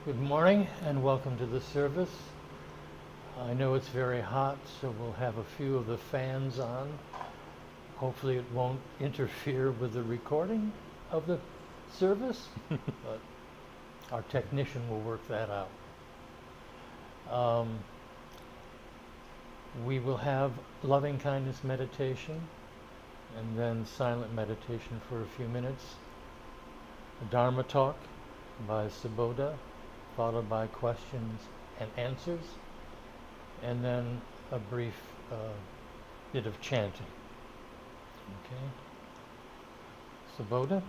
Good morning and welcome to the service. I know it's very hot, so we'll have a few of the fans on. Hopefully it won't interfere with the recording of the service, but our technician will work that out. We will have loving kindness meditation and then silent meditation for a few minutes. A Dhamma talk by Subodha, followed by questions and answers, and then a brief bit of chanting. Okay? Subodha?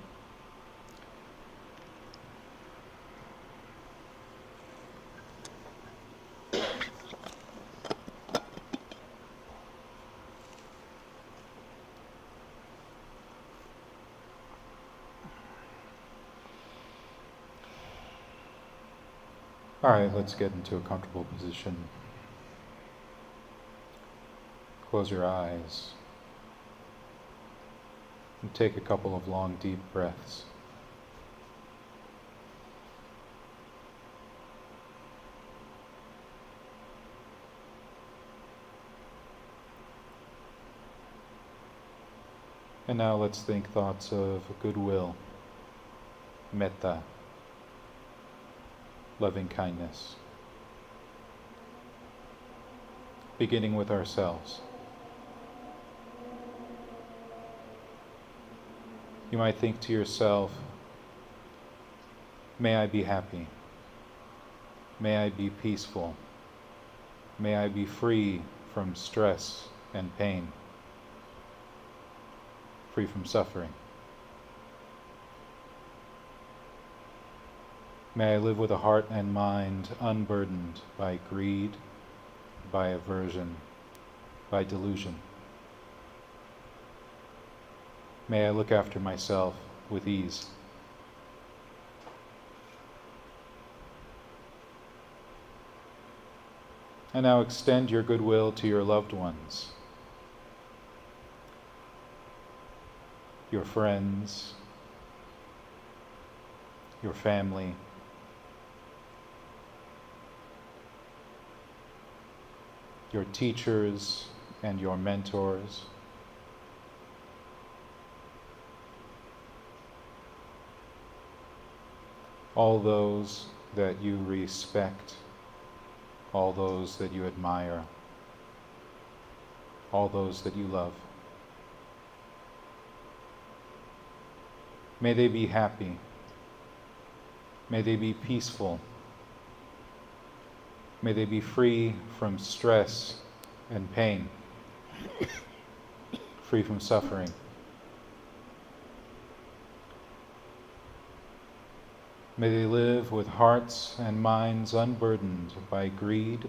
All right, let's get into a comfortable position. Close your eyes and take a couple of long, deep breaths. And now let's think thoughts of goodwill, metta, loving kindness, beginning with ourselves. You might think to yourself, may I be happy, may I be peaceful, may I be free from stress and pain, free from suffering. May I live with a heart and mind unburdened by greed, by aversion, by delusion. May I look after myself with ease. And now extend your goodwill to your loved ones, your friends, your family, your teachers and your mentors, all those that you respect, all those that you admire, all those that you love. May they be happy. May they be peaceful. May they be free from stress and pain, free from suffering. May they live with hearts and minds unburdened by greed,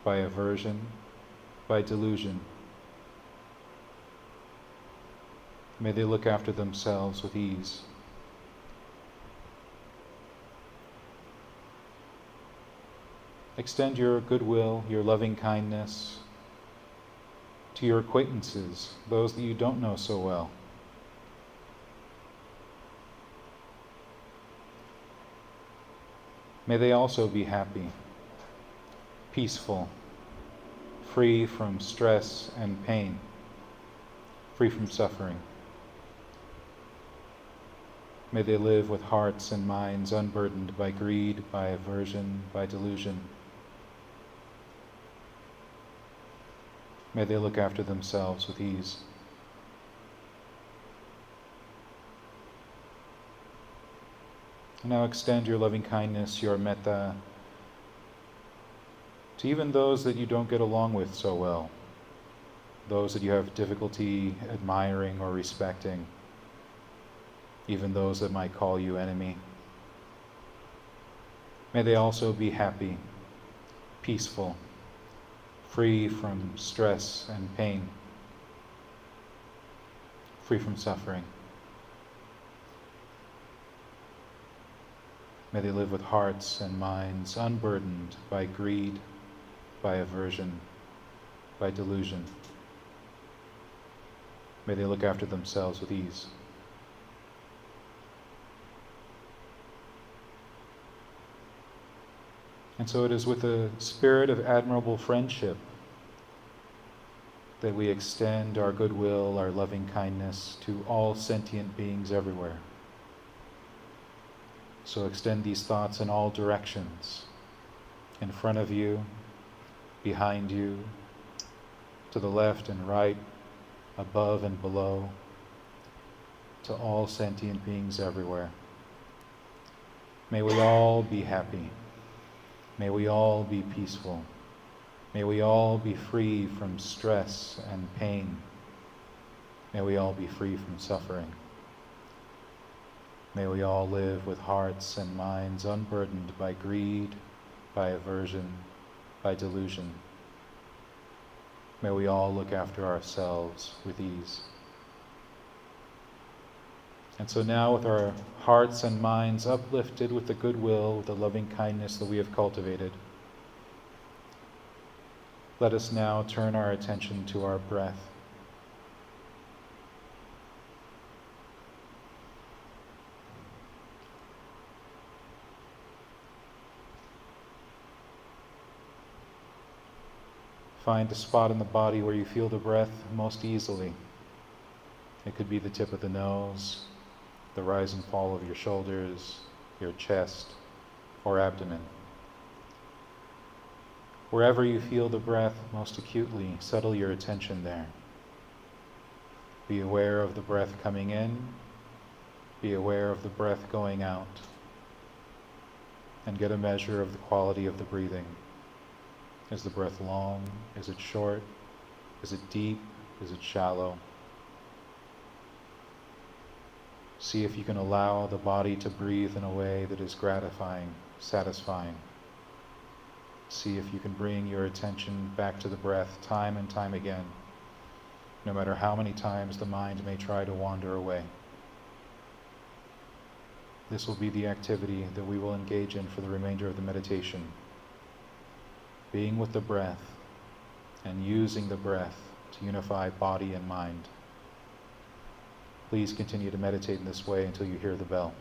by aversion, by delusion. May they look after themselves with ease. Extend your goodwill, your loving kindness to your acquaintances, those that you don't know so well. May they also be happy, peaceful, free from stress and pain, free from suffering. May they live with hearts and minds unburdened by greed, by aversion, by delusion. May they look after themselves with ease. Now extend your loving kindness, your metta, to even those that you don't get along with so well, those that you have difficulty admiring or respecting, even those that might call you enemy. May they also be happy, peaceful, free from stress and pain, free from suffering. May they live with hearts and minds unburdened by greed, by aversion, by delusion. May they look after themselves with ease. And so it is with a spirit of admirable friendship that we extend our goodwill, our loving kindness to all sentient beings everywhere. So extend these thoughts in all directions, in front of you, behind you, to the left and right, above and below, to all sentient beings everywhere. May we all be happy. May we all be peaceful. May we all be free from stress and pain. May we all be free from suffering. May we all live with hearts and minds unburdened by greed, by aversion, by delusion. May we all look after ourselves with ease. And so now, with our hearts and minds uplifted with the goodwill, with the loving kindness that we have cultivated, let us now turn our attention to our breath. Find a spot in the body where you feel the breath most easily. It could be the tip of the nose, the rise and fall of your shoulders, your chest, or abdomen. Wherever you feel the breath most acutely, settle your attention there. Be aware of the breath coming in, be aware of the breath going out, and get a measure of the quality of the breathing. Is the breath long? Is it short? Is it deep? Is it shallow? See if you can allow the body to breathe in a way that is gratifying, satisfying. See if you can bring your attention back to the breath time and time again, no matter how many times the mind may try to wander away. This will be the activity that we will engage in for the remainder of the meditation. Being with the breath and using the breath to unify body and mind. Please continue to meditate in this way until you hear the bell.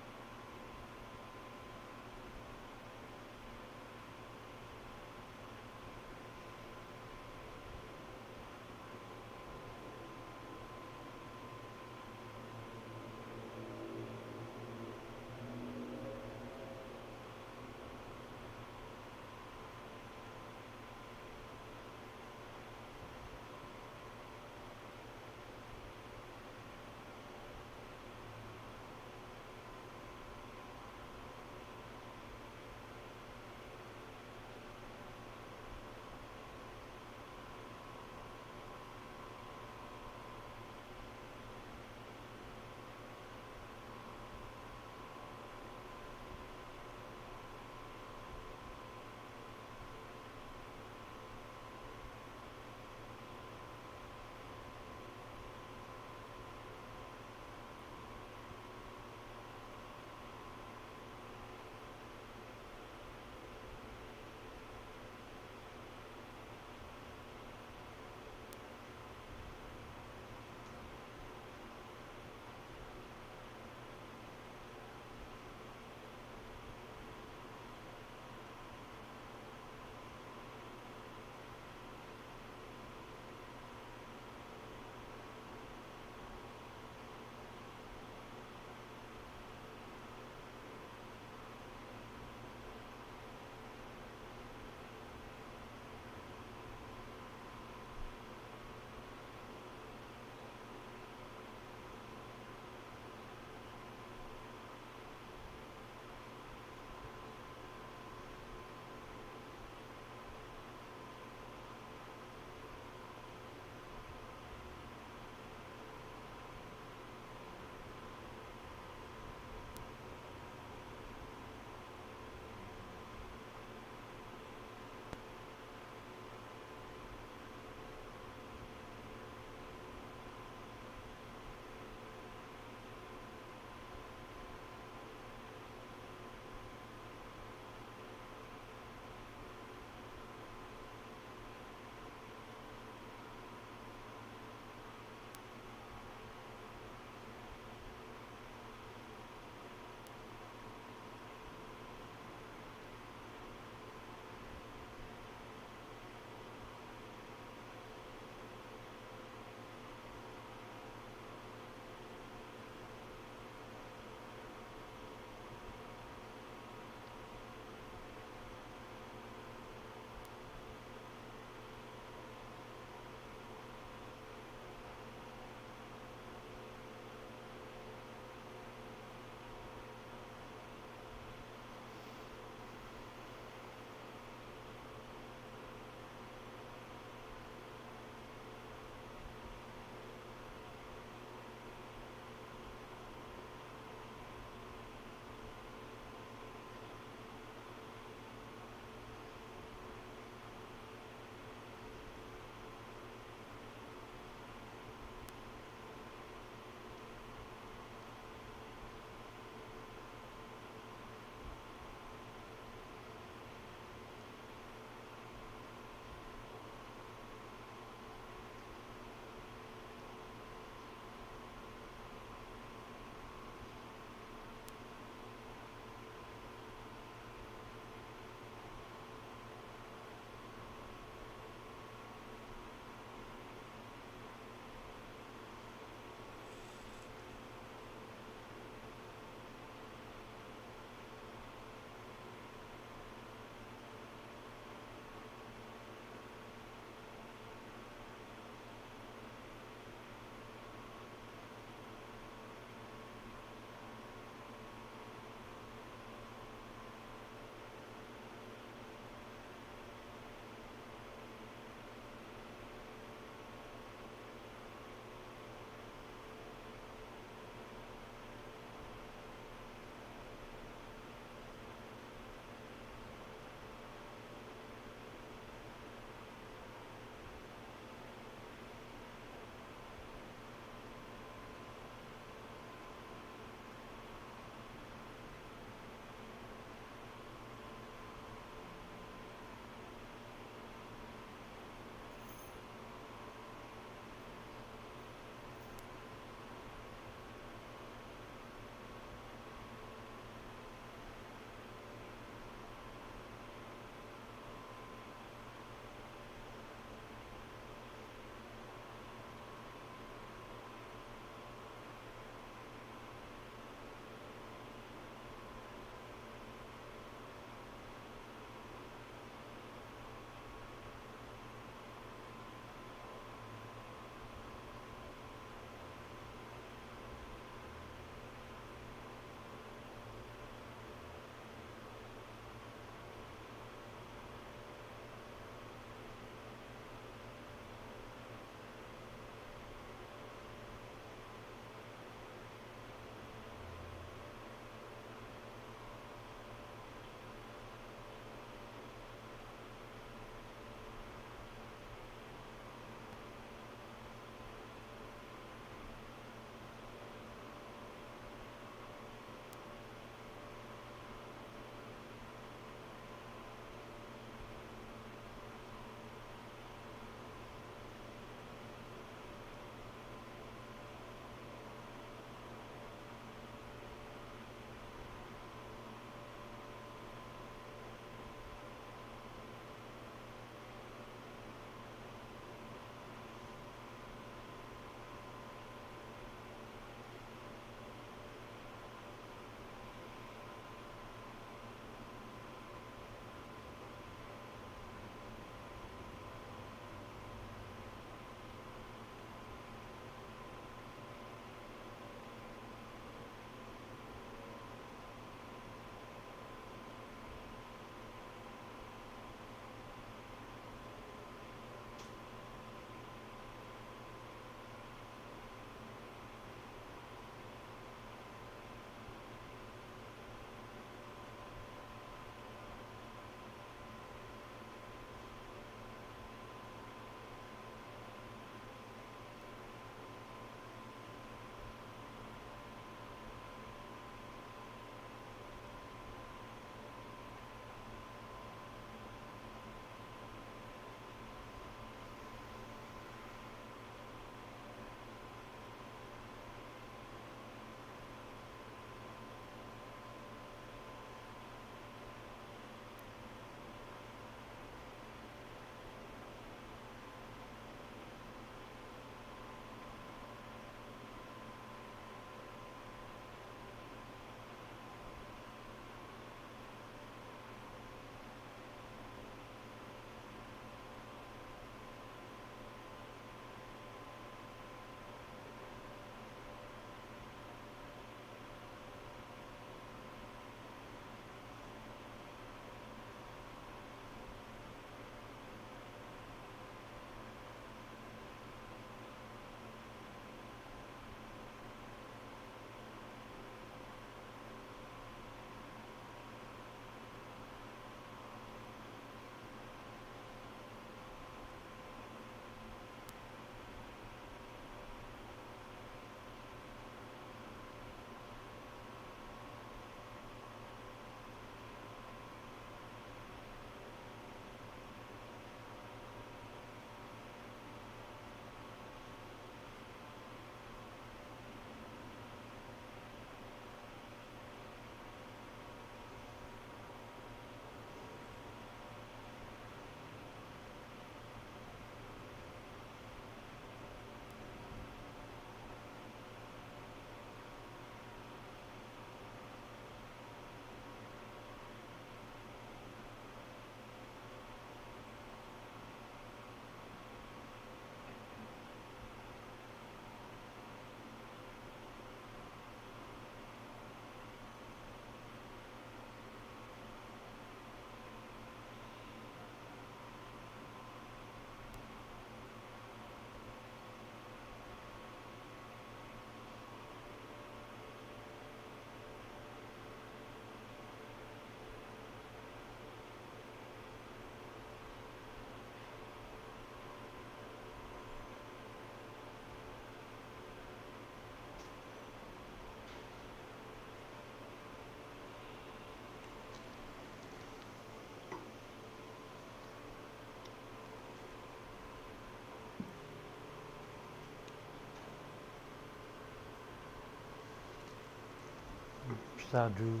Sadhu,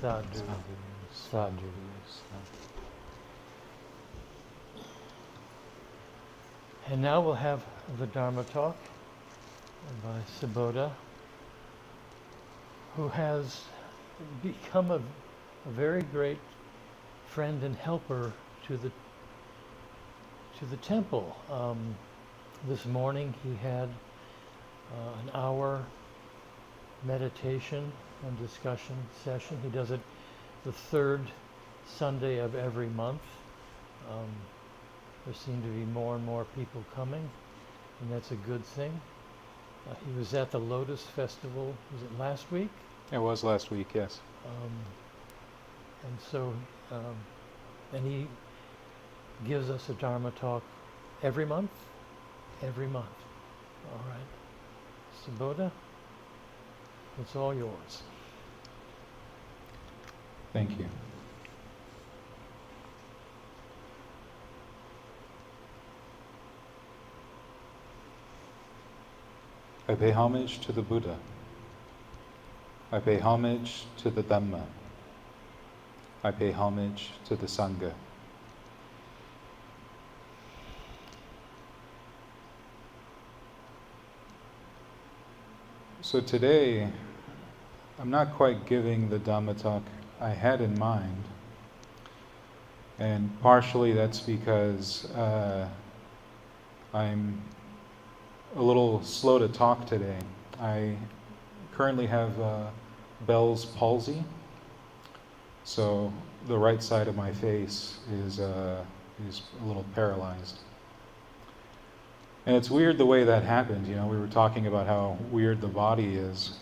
sadhu, sadhu. And now we'll have the Dharma talk by Subodha, who has become a very great friend and helper to the temple. This morning he had an hour meditation and discussion session. He does it the third Sunday of every month. There seem to be more and more people coming, and that's a good thing. He was at the Lotus Festival, was it last week? It was last week, yes. And so, and he gives us a Dharma talk every month? Every month. All right. Subodha, it's all yours. Thank you. I pay homage to the Buddha. I pay homage to the Dhamma. I pay homage to the Sangha. So today, I'm not quite giving the Dhamma talk I had in mind. And partially that's because I'm a little slow to talk today. I currently have Bell's palsy, so the right side of my face is a little paralyzed. And it's weird the way that happened. You know, we were talking about how weird the body is.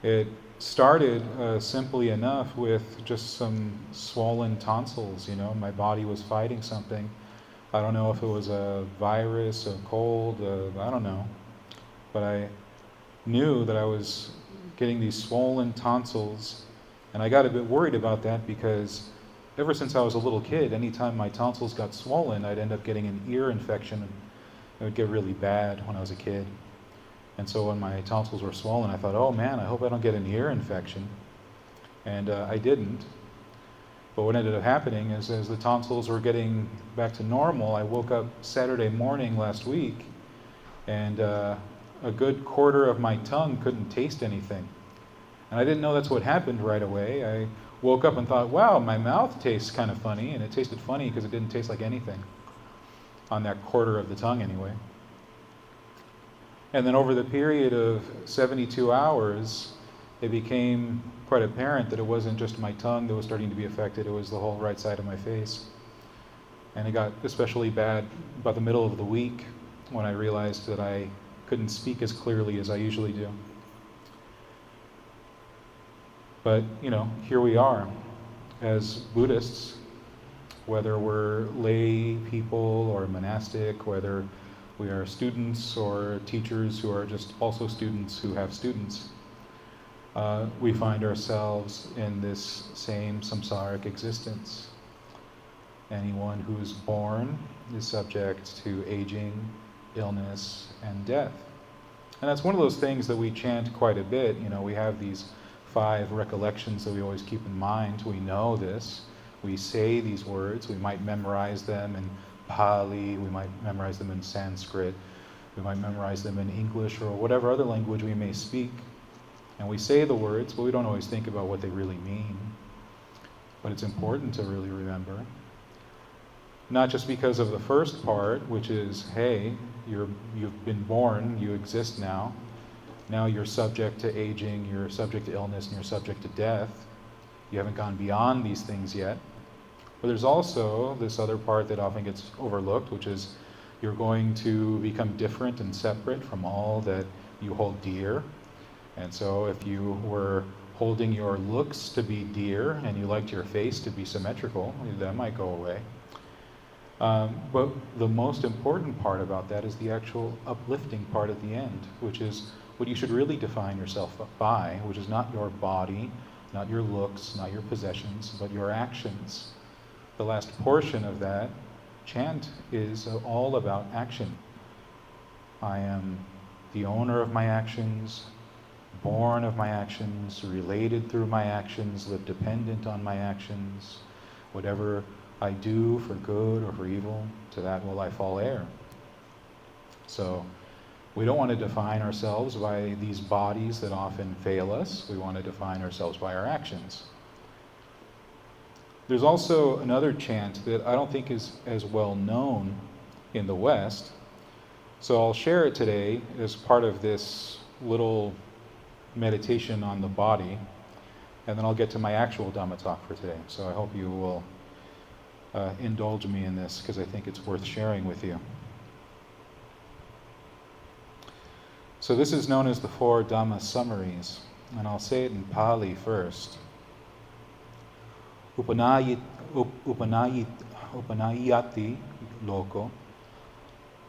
It started simply enough with just some swollen tonsils. You know, my body was fighting something. I don't know if it was a virus, a cold, I don't know. But I knew that I was getting these swollen tonsils, and I got a bit worried about that because ever since I was a little kid, anytime my tonsils got swollen, I'd end up getting an ear infection. It would get really bad when I was a kid. And so when my tonsils were swollen, I thought, oh man, I hope I don't get an ear infection. And I didn't. But what ended up happening is as the tonsils were getting back to normal, I woke up Saturday morning last week, and a good quarter of my tongue couldn't taste anything. And I didn't know that's what happened right away. I woke up and thought, wow, my mouth tastes kind of funny, and it tasted funny because it didn't taste like anything, on that quarter of the tongue anyway. And then over the period of 72 hours, it became quite apparent that it wasn't just my tongue that was starting to be affected, it was the whole right side of my face. And it got especially bad about the middle of the week when I realized that I couldn't speak as clearly as I usually do. But, you know, here we are as Buddhists, whether we're lay people or monastic, whether we are students or teachers who are just also students who have students. We find ourselves in this same samsaric existence. Anyone who's born is subject to aging, illness, and death. And that's one of those things that we chant quite a bit. You know, we have these 5 recollections that we always keep in mind. We know this. We say these words. We might memorize them in Pali. We might memorize them in Sanskrit. We might memorize them in English or whatever other language we may speak. And we say the words, but we don't always think about what they really mean. But it's important to really remember. Not just because of the first part, which is, hey, you've been born, you exist now. Now you're subject to aging, you're subject to illness, and you're subject to death. You haven't gone beyond these things yet. But there's also this other part that often gets overlooked, which is you're going to become different and separate from all that you hold dear. And so if you were holding your looks to be dear and you liked your face to be symmetrical, that might go away. But the most important part about that is the actual uplifting part at the end, which is what you should really define yourself by, which is not your body, not your looks, not your possessions, but your actions. The last portion of that chant is all about action. I am the owner of my actions. born of my actions, related through my actions, live dependent on my actions. Whatever I do for good or for evil, to that will I fall heir. So we don't want to define ourselves by these bodies that often fail us. We want to define ourselves by our actions. There's also another chant that I don't think is as well known in the West. So I'll share it today as part of this little meditation on the body, and then I'll get to my actual Dhamma talk for today. So I hope you will indulge me in this, because I think it's worth sharing with you. So this is known as the 4 Dhamma summaries, and I'll say it in Pali first. Upanayati loko,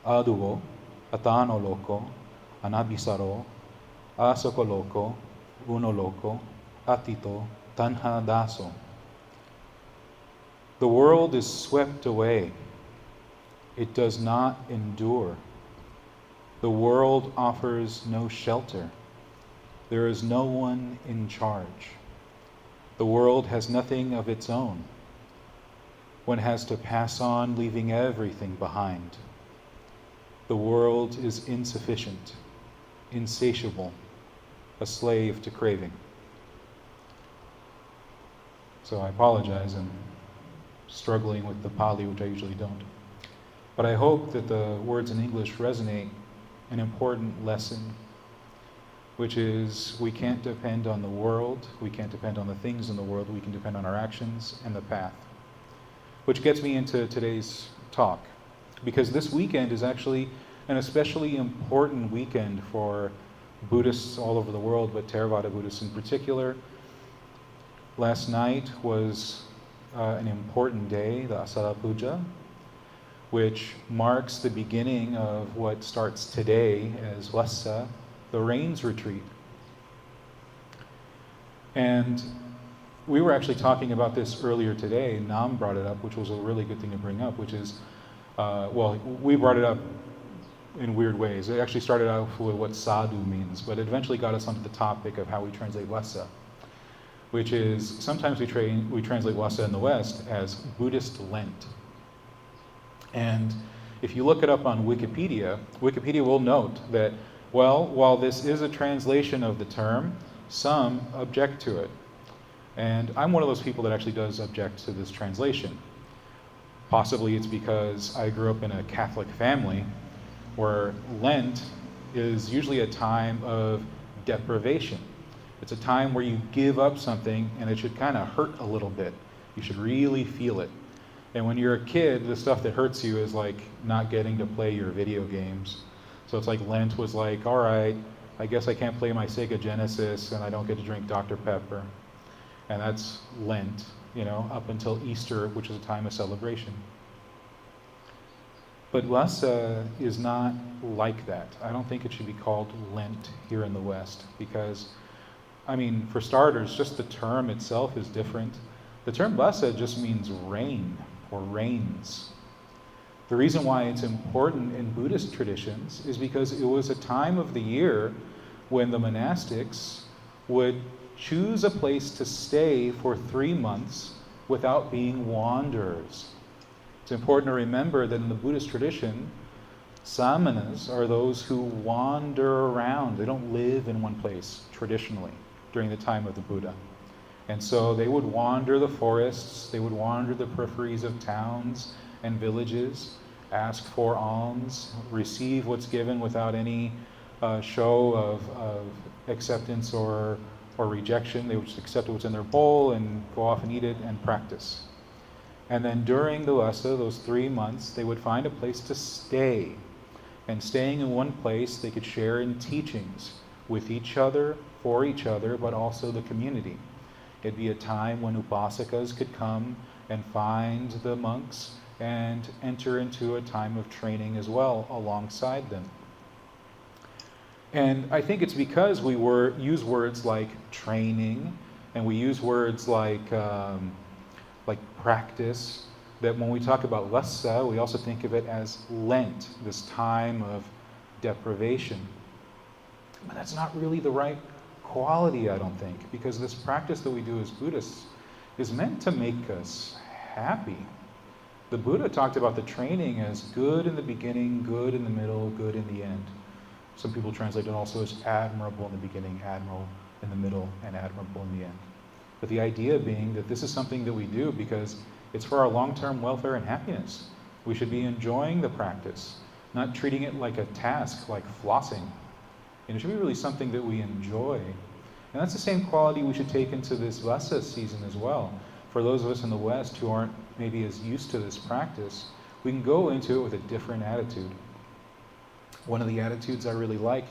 aduvo, atano loko, anabhisaro, asoko loko, uno loko, atito, tanha daso. The world is swept away. It does not endure. The world offers no shelter. There is no one in charge. The world has nothing of its own. One has to pass on, leaving everything behind. The world is insufficient, insatiable, a slave to craving. So I apologize, I'm struggling with the Pali, which I usually don't. But I hope that the words in English resonate an important lesson, which is we can't depend on the world, we can't depend on the things in the world, we can depend on our actions and the path. Which gets me into today's talk, because this weekend is actually an especially important weekend for Buddhists all over the world, but Theravada Buddhists in particular. Last night was an important day, the Asala pooja, which marks the beginning of what starts today as Wassana, the rains retreat. And we were actually talking about this earlier today. Nam brought it up, which was a really good thing to bring up, which is, we brought it up in weird ways. It actually started out with what sadhu means, but it eventually got us onto the topic of how we translate Wassana, which is, sometimes we translate Wassana in the West as Buddhist Lent. And if you look it up on Wikipedia, Wikipedia will note that, well, while this is a translation of the term, some object to it. And I'm one of those people that actually does object to this translation. Possibly it's because I grew up in a Catholic family where Lent is usually a time of deprivation. It's a time where you give up something and it should kind of hurt a little bit. You should really feel it. And when you're a kid, the stuff that hurts you is like not getting to play your video games. So it's like Lent was like, all right, I guess I can't play my Sega Genesis and I don't get to drink Dr. Pepper. And that's Lent, up until Easter, which is a time of celebration. But Wassana is not like that. I don't think it should be called Lent here in the West because, for starters, just the term itself is different. The term Wassana just means rain or rains. The reason why it's important in Buddhist traditions is because it was a time of the year when the monastics would choose a place to stay for 3 months without being wanderers. It's important to remember that in the Buddhist tradition, samanas are those who wander around. They don't live in one place traditionally during the time of the Buddha. And so they would wander the forests, they would wander the peripheries of towns and villages, ask for alms, receive what's given without any show of acceptance or rejection. They would just accept what's in their bowl and go off and eat it and practice. And then during the Wassana, those 3 months, they would find a place to stay. And staying in one place, they could share in teachings with each other, for each other, but also the community. It'd be a time when upasakas could come and find the monks and enter into a time of training as well alongside them. And I think it's because we use words like training and we use words like practice, that when we talk about Wassana, we also think of it as Lent, this time of deprivation. But that's not really the right quality, I don't think, because this practice that we do as Buddhists is meant to make us happy. The Buddha talked about the training as good in the beginning, good in the middle, good in the end. Some people translate it also as admirable in the beginning, admirable in the middle, and admirable in the end. But the idea being that this is something that we do because it's for our long-term welfare and happiness. We should be enjoying the practice, not treating it like a task, like flossing. And it should be really something that we enjoy. And that's the same quality we should take into this Vassa season as well. For those of us in the West who aren't maybe as used to this practice, we can go into it with a different attitude. One of the attitudes I really like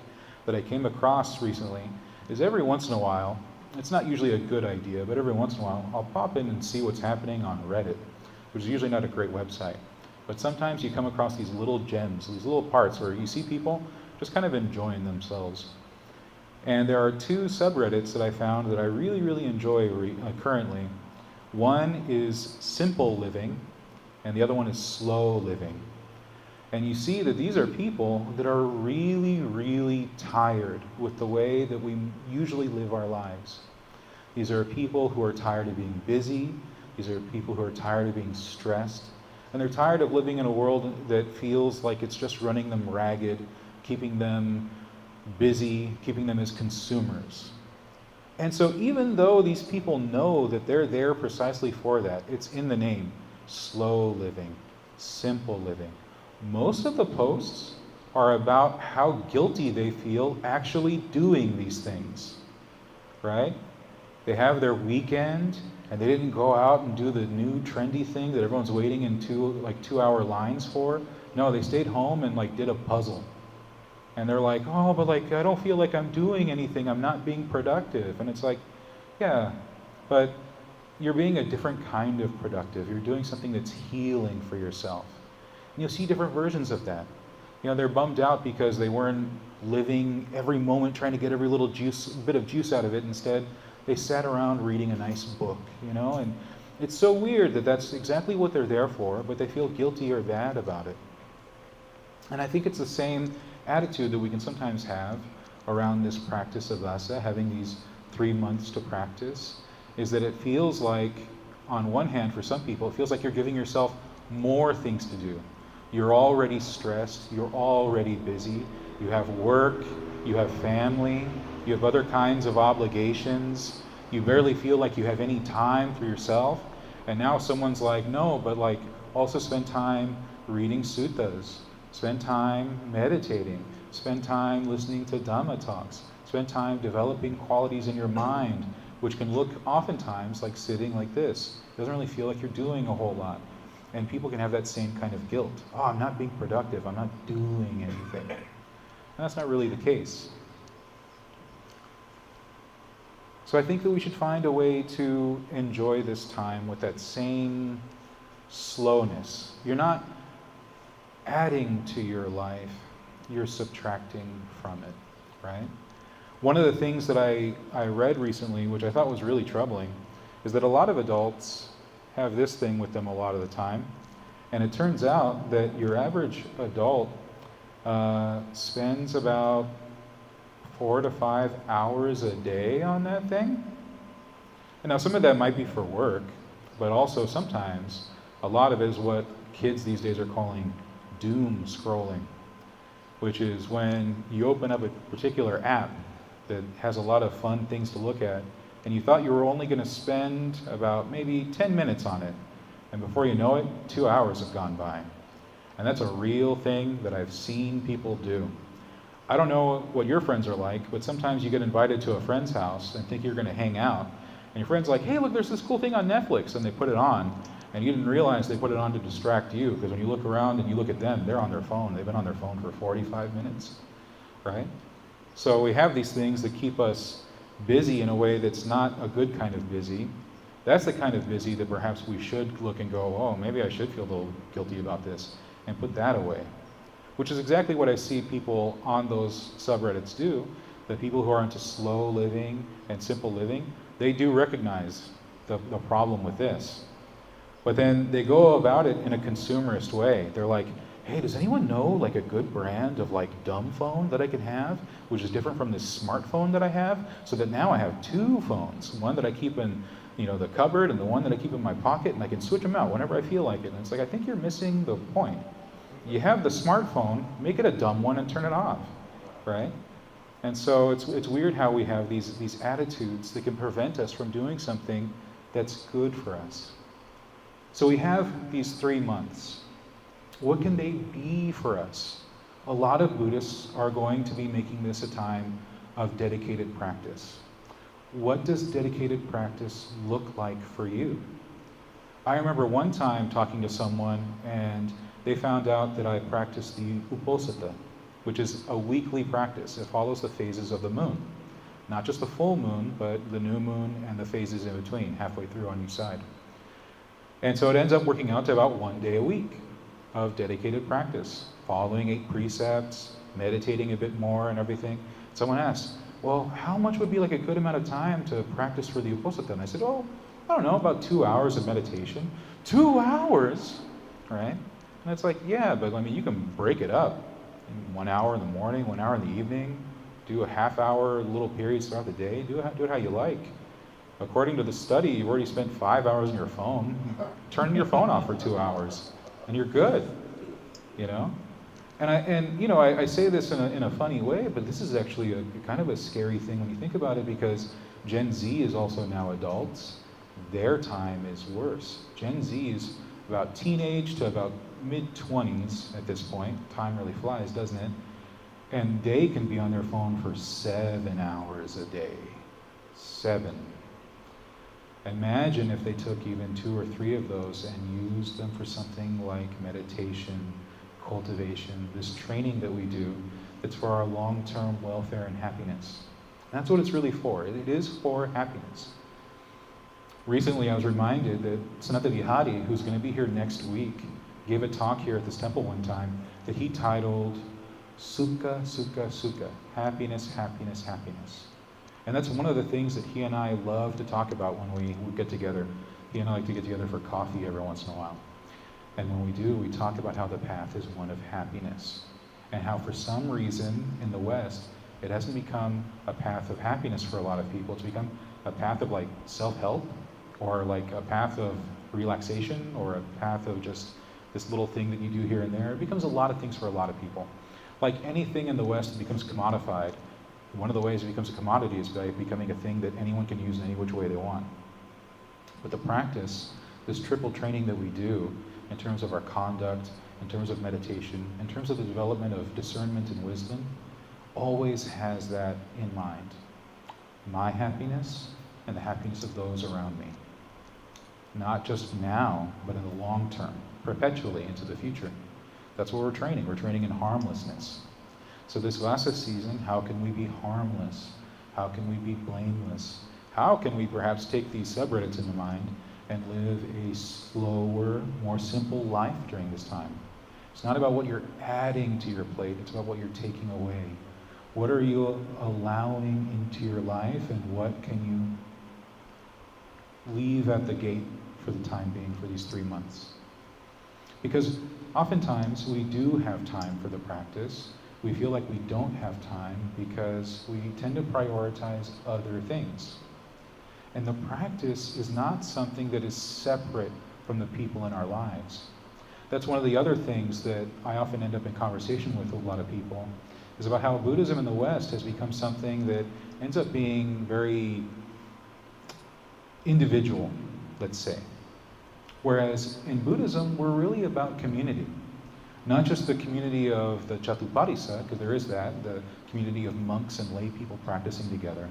that I came across recently is every once in a while, it's not usually a good idea, but every once in a while I'll pop in and see what's happening on Reddit, which is usually not a great website. But sometimes you come across these little gems, these little parts where you see people just kind of enjoying themselves. And there are two subreddits that I found that I really, really enjoy currently. One is simple living, and the other one is slow living. And you see that these are people that are really, really tired with the way that we usually live our lives. These are people who are tired of being busy. These are people who are tired of being stressed. And they're tired of living in a world that feels like it's just running them ragged, keeping them busy, keeping them as consumers. And so even though these people know that they're there precisely for that, it's in the name, slow living, simple living. Most of the posts are about how guilty they feel actually doing these things, right? They have their weekend and they didn't go out and do the new trendy thing that everyone's waiting in 2-hour lines for. No, they stayed home and did a puzzle. And they're like, oh, but I don't feel like I'm doing anything. I'm not being productive. And it's like, yeah, but you're being a different kind of productive. You're doing something that's healing for yourself. And you'll see different versions of that. They're bummed out because they weren't living every moment trying to get every little bit of juice out of it. Instead, they sat around reading a nice book, and it's so weird that that's exactly what they're there for, but they feel guilty or bad about it. And I think it's the same attitude that we can sometimes have around this practice of Vassa, having these 3 months to practice, is that it feels like, on one hand, for some people, it feels like you're giving yourself more things to do. You're already stressed, you're already busy, you have work, you have family, you have other kinds of obligations, you barely feel like you have any time for yourself, and now someone's like, no, but also spend time reading suttas, spend time meditating, spend time listening to Dhamma talks, spend time developing qualities in your mind, which can look oftentimes like sitting like this. It doesn't really feel like you're doing a whole lot. And people can have that same kind of guilt. Oh, I'm not being productive, I'm not doing anything. And that's not really the case. So I think that we should find a way to enjoy this time with that same slowness. You're not adding to your life, you're subtracting from it, right? One of the things that I read recently, which I thought was really troubling, is that a lot of adults have this thing with them a lot of the time. And it turns out that your average adult spends about 4 to 5 hours a day on that thing. And now some of that might be for work, but also sometimes a lot of it is what kids these days are calling doom scrolling, which is when you open up a particular app that has a lot of fun things to look at, and you thought you were only going to spend about maybe 10 minutes on it, and before you know it, 2 hours have gone by. And that's a real thing that I've seen people do. I don't know what your friends are like, but sometimes you get invited to a friend's house and think you're going to hang out, and your friend's like, hey, look, there's this cool thing on Netflix, and they put it on, and you didn't realize they put it on to distract you, because when you look around and you look at them, they're on their phone. They've been on their phone for 45 minutes, right? So we have these things that keep us busy in a way that's not a good kind of busy. That's the kind of busy that perhaps we should look and go, oh, maybe I should feel a little guilty about this, and put that away. Which is exactly what I see people on those subreddits do. The people who are into slow living and simple living, they do recognize the problem with this. But then they go about it in a consumerist way. They're like, hey, does anyone know like a good brand of like dumb phone that I can have, which is different from this smartphone that I have, so that now I have two phones, one that I keep in, the cupboard and the one that I keep in my pocket, and I can switch them out whenever I feel like it. And it's like, I think you're missing the point. You have the smartphone, make it a dumb one and turn it off, right? And so it's weird how we have these attitudes that can prevent us from doing something that's good for us. So we have these 3 months. What can they be for us? A lot of Buddhists are going to be making this a time of dedicated practice. What does dedicated practice look like for you? I remember one time talking to someone and they found out that I practiced the Uposatha, which is a weekly practice. It follows the phases of the moon. Not just the full moon, but the new moon and the phases in between, halfway through on each side. And so it ends up working out to about 1 day a week of dedicated practice, following 8 precepts, meditating a bit more and everything. Someone asked, well, how much would be like a good amount of time to practice for the Uposatha? And I said, oh, I don't know, about 2 hours of meditation. 2 hours, right? And it's like, yeah, but I mean, you can break it up. 1 hour in the morning, 1 hour in the evening, do a half-hour little periods throughout the day, do it how you like. According to the study, you've already spent 5 hours on your phone. Turn your phone off for 2 hours, and you're good, And I say this in a funny way, but this is actually a kind of a scary thing when you think about it, because Gen Z is also now adults. Their time is worse. Gen Z is about teenage to about mid-20s at this point. Time really flies, doesn't it? And they can be on their phone for 7 hours a day. 7. Imagine if they took even 2 or 3 of those and used them for something like meditation, cultivation, this training that we do that's for our long-term welfare and happiness. And that's what it's really for. It is for happiness. Recently, I was reminded that Sanata Vihari, who's going to be here next week, gave a talk here at this temple one time that he titled Sukha, Sukha, Sukha, happiness, happiness, happiness. And that's one of the things that he and I love to talk about when we get together. He and I like to get together for coffee every once in a while. And when we do, we talk about how the path is one of happiness. And how for some reason in the West, it hasn't become a path of happiness for a lot of people. It's become a path of like self-help, or like a path of relaxation, or a path of just this little thing that you do here and there. It becomes a lot of things for a lot of people. Like anything in the West that becomes commodified, one of the ways it becomes a commodity is by becoming a thing that anyone can use in any which way they want. But the practice, this triple training that we do in terms of our conduct, in terms of meditation, in terms of the development of discernment and wisdom, always has that in mind. My happiness and the happiness of those around me. Not just now, but in the long term, perpetually into the future. That's what we're training. We're training in harmlessness. So this Vasa season, how can we be harmless? How can we be blameless? How can we perhaps take these subreddits into mind and live a slower, more simple life during this time? It's not about what you're adding to your plate, it's about what you're taking away. What are you allowing into your life, and what can you leave at the gate for the time being for these 3 months? Because oftentimes we do have time for the practice. We feel like we don't have time because we tend to prioritize other things. And the practice is not something that is separate from the people in our lives. That's one of the other things that I often end up in conversation with a lot of people, is about how Buddhism in the West has become something that ends up being very individual, let's say. Whereas in Buddhism, we're really about community. Not just the community of the Chatuparisa, because there is that, the community of monks and lay people practicing together,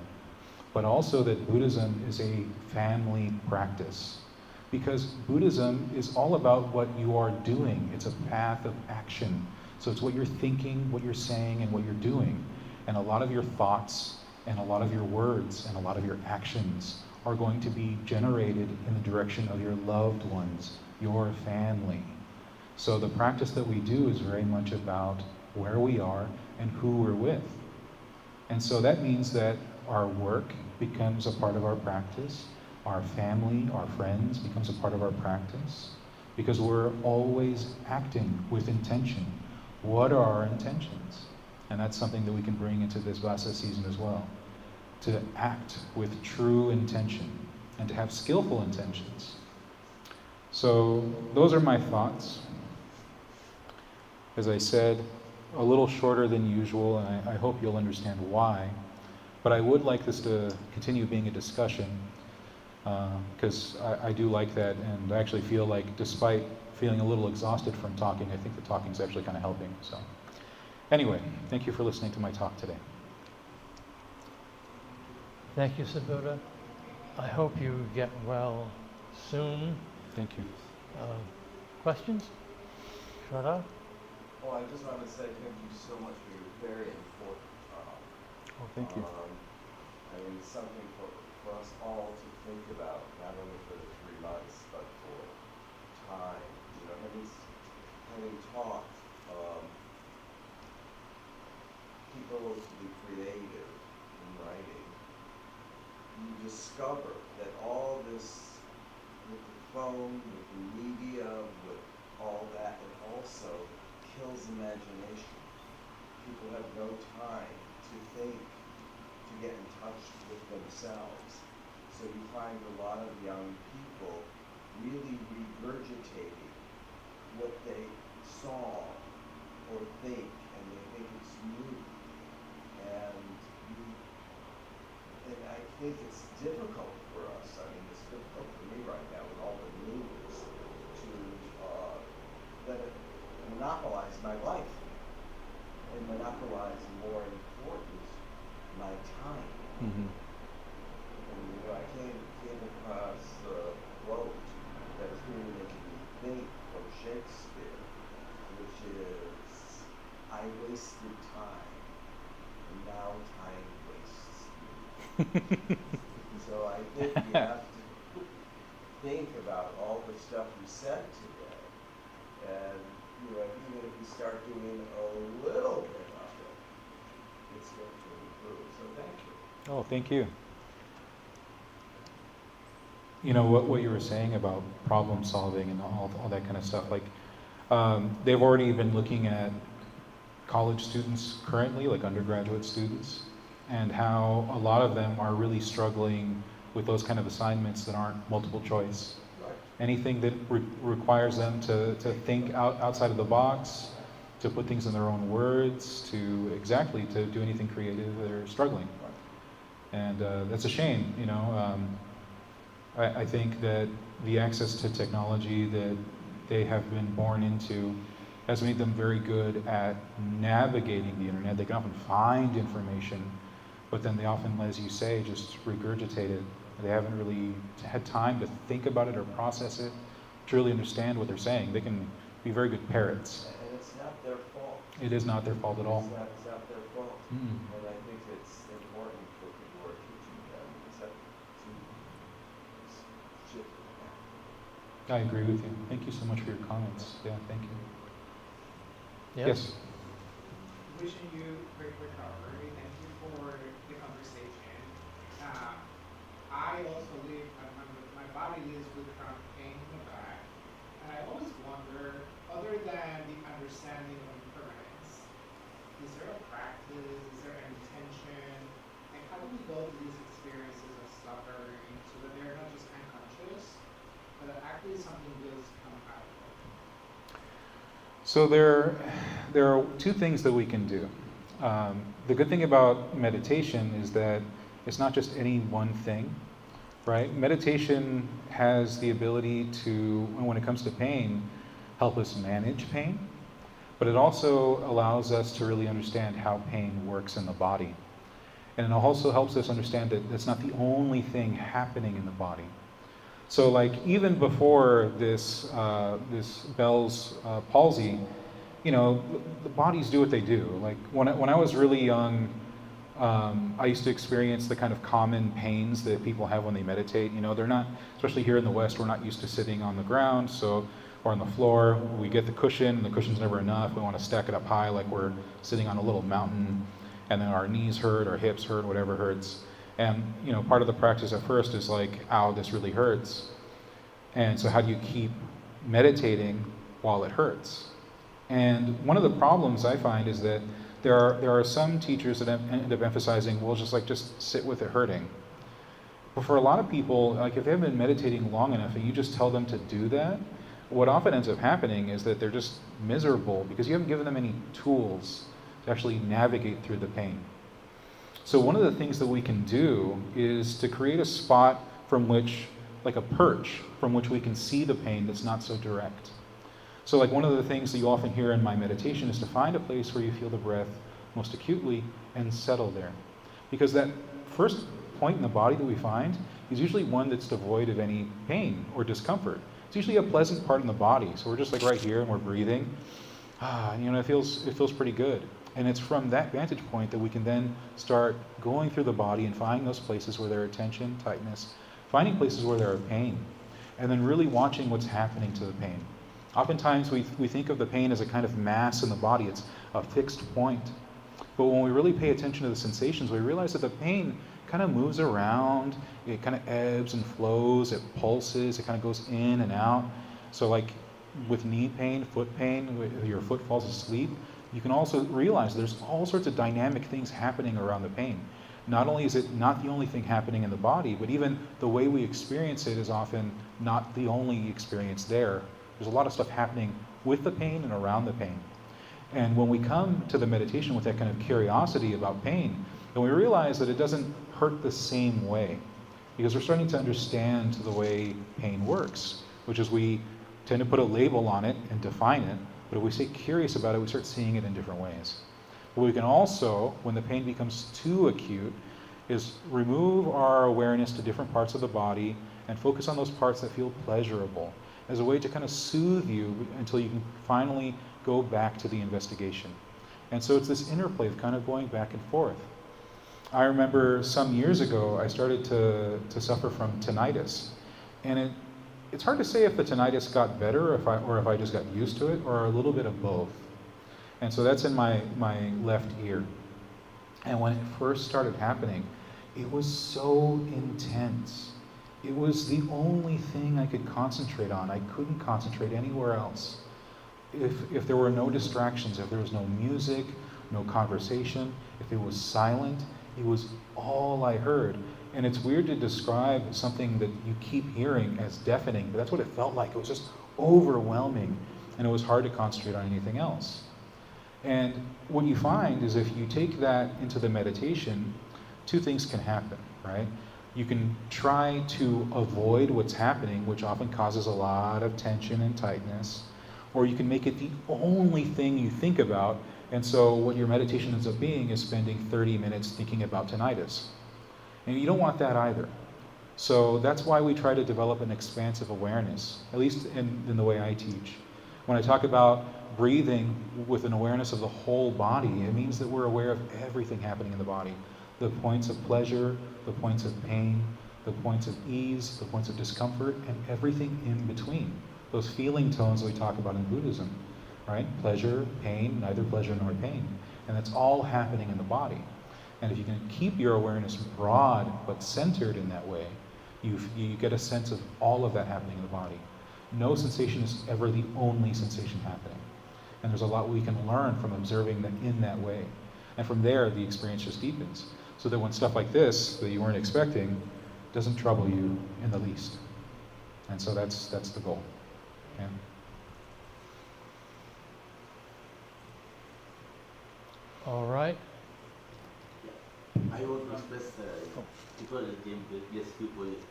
but also that Buddhism is a family practice. Because Buddhism is all about what you are doing. It's a path of action. So it's what you're thinking, what you're saying, and what you're doing. And a lot of your thoughts, and a lot of your words, and a lot of your actions are going to be generated in the direction of your loved ones, your family. So the practice that we do is very much about where we are and who we're with. And so that means that our work becomes a part of our practice, our family, our friends becomes a part of our practice, because we're always acting with intention. What are our intentions? And that's something that we can bring into this Vasa season as well. To act with true intention and to have skillful intentions. So those are my thoughts. As I said, a little shorter than usual, and I hope you'll understand why. But I would like this to continue being a discussion, because I do like that, and I actually feel like, despite feeling a little exhausted from talking, I think the talking's actually kind of helping. So anyway, thank you for listening to my talk today. Thank you, Subodha. I hope you get well soon. Thank you. Questions? Shraddha? Well, I just want to say thank you so much for your very important talk. Oh, thank you. I mean, it's something for us all to think about, not only for the 3 months, but for time. You know, having taught people to be creative in writing, you discover that all this, with the phone, with the media, with all that, it also kills imagination. People have no time to think, to get in touch with themselves. So you find a lot of young people really regurgitating what they saw or think, and they think it's new. And I think it's difficult for us. I mean, it's difficult for me right now with all the news to let it monopolize my life and monopolize, more important, my time. Mm-hmm. And you know, I came across a quote that was really making me think from Shakespeare, which is, "I wasted time, and now time wastes me." So I think we have to think about all the stuff we said today, and you know, even if we start doing a little bit of it, it's going to improve. So thank you. Oh, thank you. You know, what you were saying about problem solving and all that kind of stuff, like they've already been looking at college students currently, like undergraduate students, and how a lot of them are really struggling with those kind of assignments that aren't multiple choice. Right. Anything that requires them to think outside of the box, to put things in their own words, to do anything creative, they're struggling. And that's a shame, you know. I think that the access to technology that they have been born into has made them very good at navigating the internet. They can often find information, but then they often, as you say, just regurgitate it. They haven't really had time to think about it or process it, to really understand what they're saying. They can be very good parrots. And it's not their fault. It is not their fault at all. It's not their fault. Mm. And I think it's important for people who are teaching them to shift it. I agree with you. Thank you so much for your comments. Yeah, thank you. Yes? Wishing you great recovery. Thank you for the conversation. I also live, my body lives with chronic pain in the back. And I always wonder, other than the understanding of impermanence, is there a practice, is there an intention, and how do we go through these experiences of suffering so that they're not just unconscious, but that actually something does come out of it? So there are 2 things that we can do. The good thing about meditation is that it's not just any one thing, right? Meditation has the ability to, when it comes to pain, help us manage pain, but it also allows us to really understand how pain works in the body. And it also helps us understand that that's not the only thing happening in the body. So like even before this Bell's palsy, you know, the bodies do what they do. Like when I was really young, I used to experience the kind of common pains that people have when they meditate. You know, they're not, especially here in the West, we're not used to sitting on the ground, or on the floor. We get the cushion, and the cushion's never enough. We want to stack it up high like we're sitting on a little mountain, and then our knees hurt, our hips hurt, whatever hurts. And you know, part of the practice at first is like, ow, this really hurts. And so how do you keep meditating while it hurts. And one of the problems I find is that there are some teachers that end up emphasizing, well, just sit with it hurting. But for a lot of people, like if they've been meditating long enough and you just tell them to do that, what often ends up happening is that they're just miserable because you haven't given them any tools to actually navigate through the pain. So one of the things that we can do is to create a spot from which, like a perch, from which we can see the pain that's not so direct. So like one of the things that you often hear in my meditation is to find a place where you feel the breath most acutely and settle there. Because that first point in the body that we find is usually one that's devoid of any pain or discomfort. It's usually a pleasant part in the body. So we're just like right here and we're breathing. It feels pretty good. And it's from that vantage point that we can then start going through the body and finding those places where there are tension, tightness, finding places where there are pain, and then really watching what's happening to the pain. Oftentimes we think of the pain as a kind of mass in the body. It's a fixed point. But when we really pay attention to the sensations, we realize that the pain kind of moves around, it kind of ebbs and flows, it pulses, it kind of goes in and out. So like with knee pain, foot pain, when your foot falls asleep, you can also realize there's all sorts of dynamic things happening around the pain. Not only is it not the only thing happening in the body, but even the way we experience it is often not the only experience there. There's a lot of stuff happening with the pain and around the pain. And when we come to the meditation with that kind of curiosity about pain, then we realize that it doesn't hurt the same way, because we're starting to understand the way pain works, which is we tend to put a label on it and define it, but if we stay curious about it, we start seeing it in different ways. But we can also, when the pain becomes too acute, is remove our awareness to different parts of the body and focus on those parts that feel pleasurable as a way to kind of soothe you until you can finally go back to the investigation. And so it's this interplay of kind of going back and forth. I remember some years ago, I started to suffer from tinnitus. And it's hard to say if the tinnitus got better or if I just got used to it, or a little bit of both. And so that's in my left ear. And when it first started happening, it was so intense. It was the only thing I could concentrate on. I couldn't concentrate anywhere else. If there were no distractions, if there was no music, no conversation, if it was silent, it was all I heard. And it's weird to describe something that you keep hearing as deafening, but that's what it felt like. It was just overwhelming, and it was hard to concentrate on anything else. And what you find is if you take that into the meditation, two things can happen, right? You can try to avoid what's happening, which often causes a lot of tension and tightness, or you can make it the only thing you think about. And so what your meditation ends up being is spending 30 minutes thinking about tinnitus. And you don't want that either. So that's why we try to develop an expansive awareness, at least in the way I teach. When I talk about breathing with an awareness of the whole body, it means that we're aware of everything happening in the body. The points of pleasure, the points of pain, the points of ease, the points of discomfort, and everything in between. Those feeling tones we talk about in Buddhism, right? Pleasure, pain, neither pleasure nor pain. And that's all happening in the body. And if you can keep your awareness broad but centered in that way, you get a sense of all of that happening in the body. No sensation is ever the only sensation happening. And there's a lot we can learn from observing them in that way. And from there, the experience just deepens. So that when stuff like this, that you weren't expecting, doesn't trouble you in the least. And so that's the goal. Okay? All right. I want to express people came yes people illness.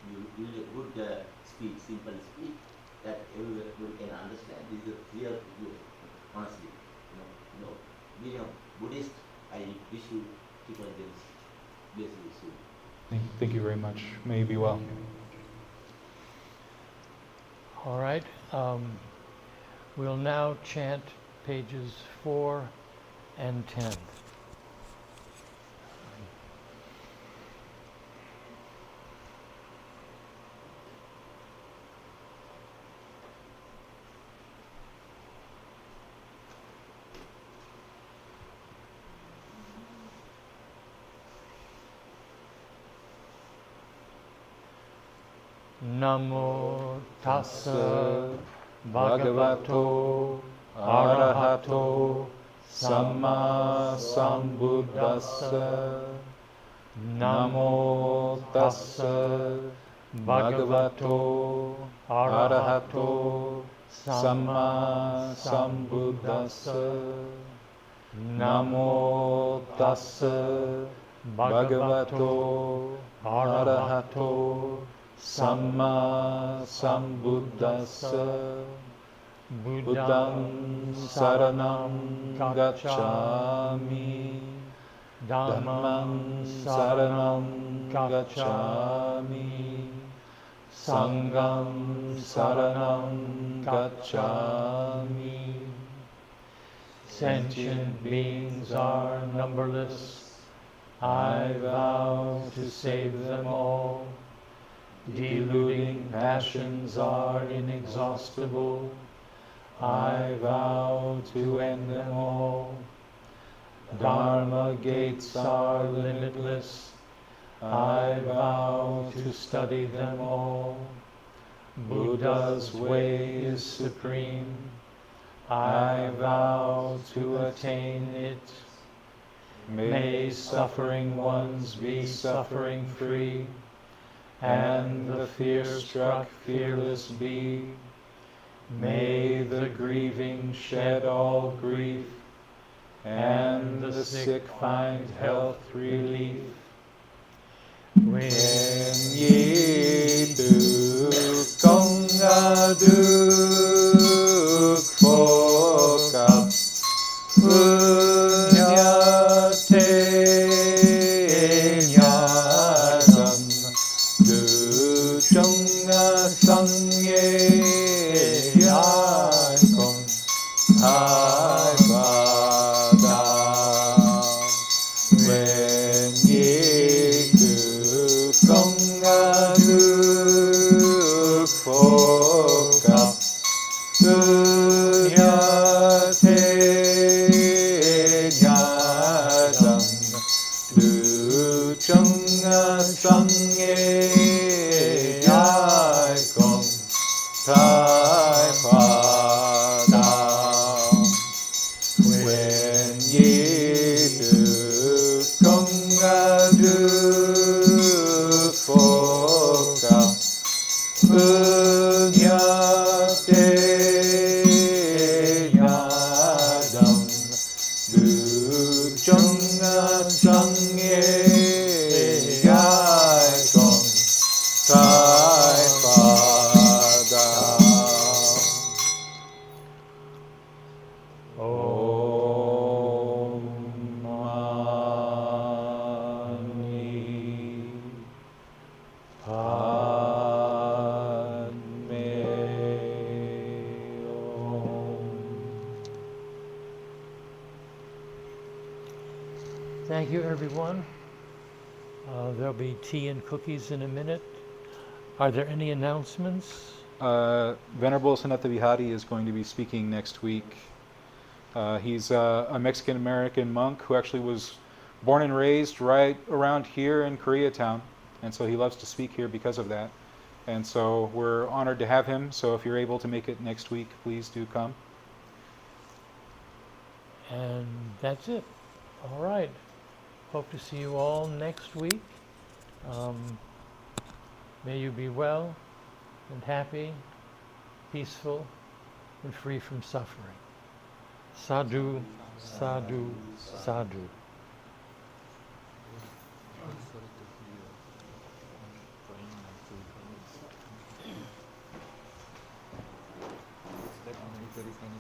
You really good speech, simple speech that everyone can understand. This is clear to you, honestly. Being a Buddhist, I wish you people against bless you soon. Thank you very much. May you be well. All right. We'll now chant pages 4 and 10. Namo tassa bhagavato arahato samma sambuddhassa. Namo tassa bhagavato arahato samma sambuddhassa. Namo tassa bhagavato arahato samma sambuddhassa. Buddham saranam gacchami. Dhammam saranam gacchami. Sangham saranam gacchami. Sentient beings are numberless. I vow to save them all. Deluding passions are inexhaustible. I vow to end them all. Dharma gates are limitless. I vow to study them all. Buddha's way is supreme. I vow to attain it. May suffering ones be suffering free, and the fear-struck fearless be. May the grieving shed all grief, and the sick find health relief. When ye do konga duk phokap punyate nyadam duchunga sangye yakon hai bada. When ye do konga duk phokap punyate nyadam duchunga sangye yakon hai bada. When ye do konga duk phokap punyate nyadam duchunga sangye yakon hai bada. Om Mani Padme Hum. Thank you, everyone. There'll be tea and cookies in a minute. Are there any announcements? Venerable Sanata Vihari is going to be speaking next week. He's a Mexican-American monk who actually was born and raised right around here in Koreatown. And so he loves to speak here because of that. And so we're honored to have him. So if you're able to make it next week, please do come. And that's it. All right. Hope to see you all next week. May you be well and happy, peaceful, and free from suffering. Sadhu, sadhu, sadhu. If there is any